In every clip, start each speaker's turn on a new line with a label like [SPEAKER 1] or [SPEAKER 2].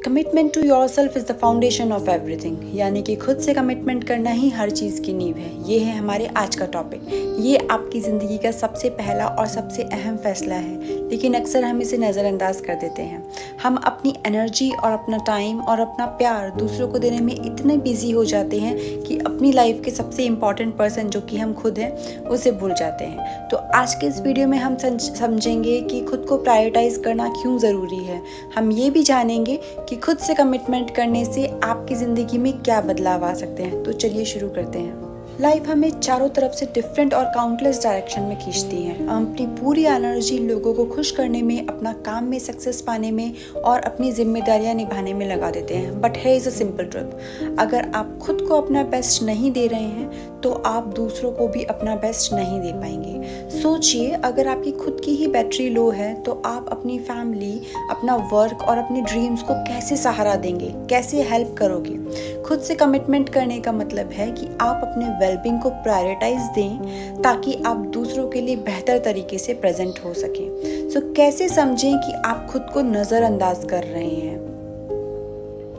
[SPEAKER 1] Commitment to yourself is the foundation of everything, यानी कि खुद से कमिटमेंट करना ही हर चीज़ की नींव है। ये है हमारे आज का टॉपिक। ये आपकी ज़िंदगी का सबसे पहला और सबसे अहम फैसला है, लेकिन अक्सर हम इसे नज़रअंदाज कर देते हैं। हम अपनी एनर्जी और अपना टाइम और अपना प्यार दूसरों को देने में इतने बिजी हो जाते हैं कि अपनी लाइफ के सबसे इम्पॉर्टेंट पर्सन जो कि हम खुद हैं उसे भूल जाते हैं। तो आज के इस वीडियो में हम समझेंगे कि खुद को प्रायोरिटाइज करना क्यों ज़रूरी है। हम ये भी जानेंगे कि खुद से कमिटमेंट करने से आपकी ज़िंदगी में क्या बदलाव आ सकते हैं। तो चलिए शुरू करते हैं। लाइफ हमें चारों तरफ से डिफरेंट और काउंटलेस डायरेक्शन में खींचती है। हम अपनी पूरी एनर्जी लोगों को खुश करने में, अपना काम में सक्सेस पाने में और अपनी जिम्मेदारियां निभाने में लगा देते हैं। But here is a simple truth, अगर आप खुद को अपना बेस्ट नहीं दे रहे हैं तो आप दूसरों को भी अपना बेस्ट नहीं दे पाएंगे। सोचिए, अगर आपकी खुद की ही बैटरी लो है तो आप अपनी फैमिली, अपना वर्क और अपने ड्रीम्स को कैसे सहारा देंगे, कैसे हेल्प करोगे। खुद से कमिटमेंट करने का मतलब है कि आप अपने वेलबींग को प्रायोरिटाइज दें ताकि आप दूसरों के लिए बेहतर तरीके से प्रेजेंट हो सकें। सो कैसे समझें कि आप खुद को नज़रअंदाज कर रहे हैं।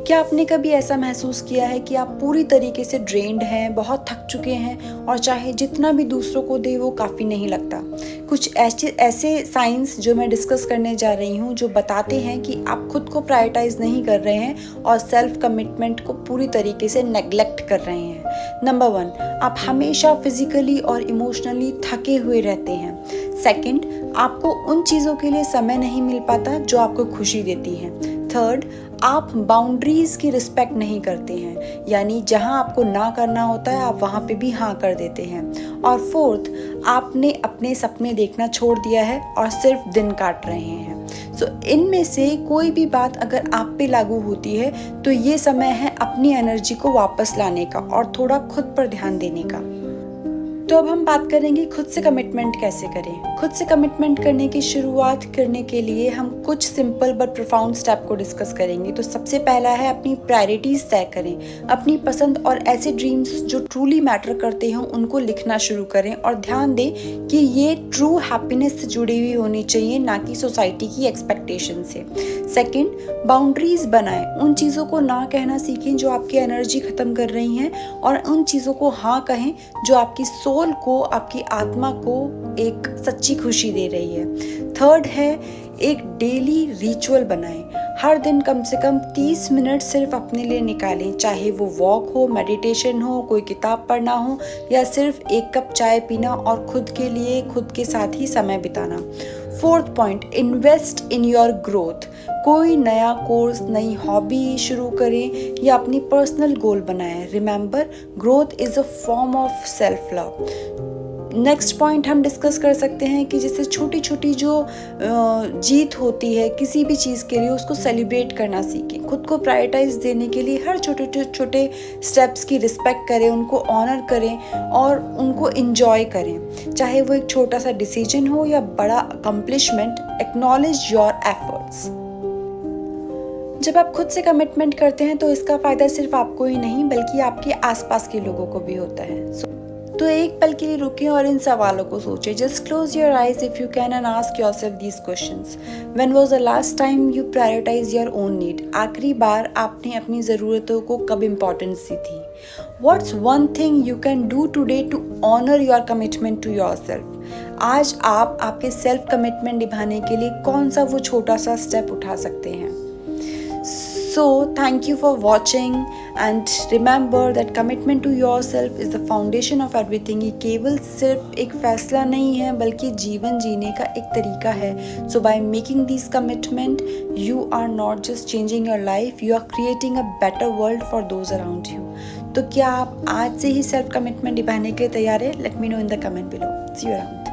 [SPEAKER 1] क्या आपने कभी ऐसा महसूस किया है कि आप पूरी तरीके से ड्रेन्ड हैं, बहुत थक चुके हैं और चाहे जितना भी दूसरों को दे वो काफ़ी नहीं लगता। कुछ ऐसे साइंस जो मैं डिस्कस करने जा रही हूँ जो बताते हैं कि आप खुद को प्रायोरिटाइज नहीं कर रहे हैं और सेल्फ कमिटमेंट को पूरी तरीके से नेग्लेक्ट कर रहे हैं। नंबर 1, आप हमेशा फिजिकली और इमोशनली थके हुए रहते हैं। सेकेंड, आपको उन चीज़ों के लिए समय नहीं मिल पाता जो आपको खुशी देती हैं। थर्ड, आप बाउंड्रीज की रिस्पेक्ट नहीं करते हैं, यानी जहां आपको ना करना होता है आप वहां पे भी हाँ कर देते हैं। और फोर्थ, आपने अपने सपने देखना छोड़ दिया है और सिर्फ दिन काट रहे हैं। सो इनमें से कोई भी बात अगर आप पे लागू होती है तो ये समय है अपनी एनर्जी को वापस लाने का और थोड़ा खुद पर ध्यान देने का। तो अब हम बात करेंगे खुद से कमिटमेंट कैसे करें। खुद से कमिटमेंट करने की शुरुआत करने के लिए हम कुछ सिंपल बट प्रोफाउंड स्टेप को डिस्कस करेंगे। तो सबसे पहला है अपनी प्रायोरिटीज तय करें। अपनी पसंद और ऐसे ड्रीम्स जो ट्रूली मैटर करते हों उनको लिखना शुरू करें और ध्यान दें कि ये ट्रू हैप्पीनेस से जुड़ी हुई होनी चाहिए, ना कि सोसाइटी की एक्सपेक्टेशन से। सेकेंड, बाउंड्रीज बनाएं। उन चीज़ों को ना कहना सीखें जो आपकी एनर्जी ख़त्म कर रही हैं और उन चीज़ों को हाँ कहें जो आपकी सोल को, आपकी आत्मा को एक सच्ची खुशी दे रही है। थर्ड है, एक डेली रिचुअल बनाएं। हर दिन कम से कम 30 मिनट सिर्फ अपने लिए निकालें, चाहे वो वॉक हो, मेडिटेशन हो, कोई किताब पढ़ना हो या सिर्फ एक कप चाय पीना और खुद के लिए, खुद के साथ ही समय बिताना। Fourth point, invest in your growth. कोई नया कोर्स, नई हॉबी शुरू करें या अपनी पर्सनल गोल बनाएं। Remember, growth is a form of self love. Next point हम डिस्कस कर सकते हैं कि जैसे छोटी छोटी जो जीत होती है किसी भी चीज़ के लिए, उसको सेलिब्रेट करना सीखें। खुद को प्रायोरिटाइज देने के लिए हर छोटे छोटे स्टेप्स की रिस्पेक्ट करें, उनको ऑनर करें और उनको इंजॉय करें। चाहे वो एक छोटा सा डिसीजन हो या बड़ा अकम्पलिशमेंट, एक्नॉलेज योर एफर्ट्स। जब आप खुद से कमिटमेंट करते हैं तो इसका फ़ायदा सिर्फ आपको ही नहीं बल्कि आपके आसपास के लोगों को भी होता है। तो एक पल के लिए रुकें और इन सवालों को सोचें। Just close your eyes if you can and ask yourself these questions. When was the last time you prioritize your own need? आखिरी बार आपने अपनी ज़रूरतों को कब इम्पोर्टेंस दी थी? What's one thing you can do today to honour your commitment to yourself? आज आप आपके सेल्फ कमिटमेंट निभाने के लिए कौन सा वो छोटा सा स्टेप उठा सकते हैं? So, thank you for watching and remember that commitment to yourself is the foundation of everything. ये केवल सिर्फ एक फैसला नहीं है बल्कि जीवन जीने का एक तरीका है। So by making these commitment, you are not just changing your life, you are creating a better world for those around you. तो क्या आप आज से ही सेल्फ कमिटमेंट निभाने के लिए तैयार हैं? Let me know in the comment below. See you around.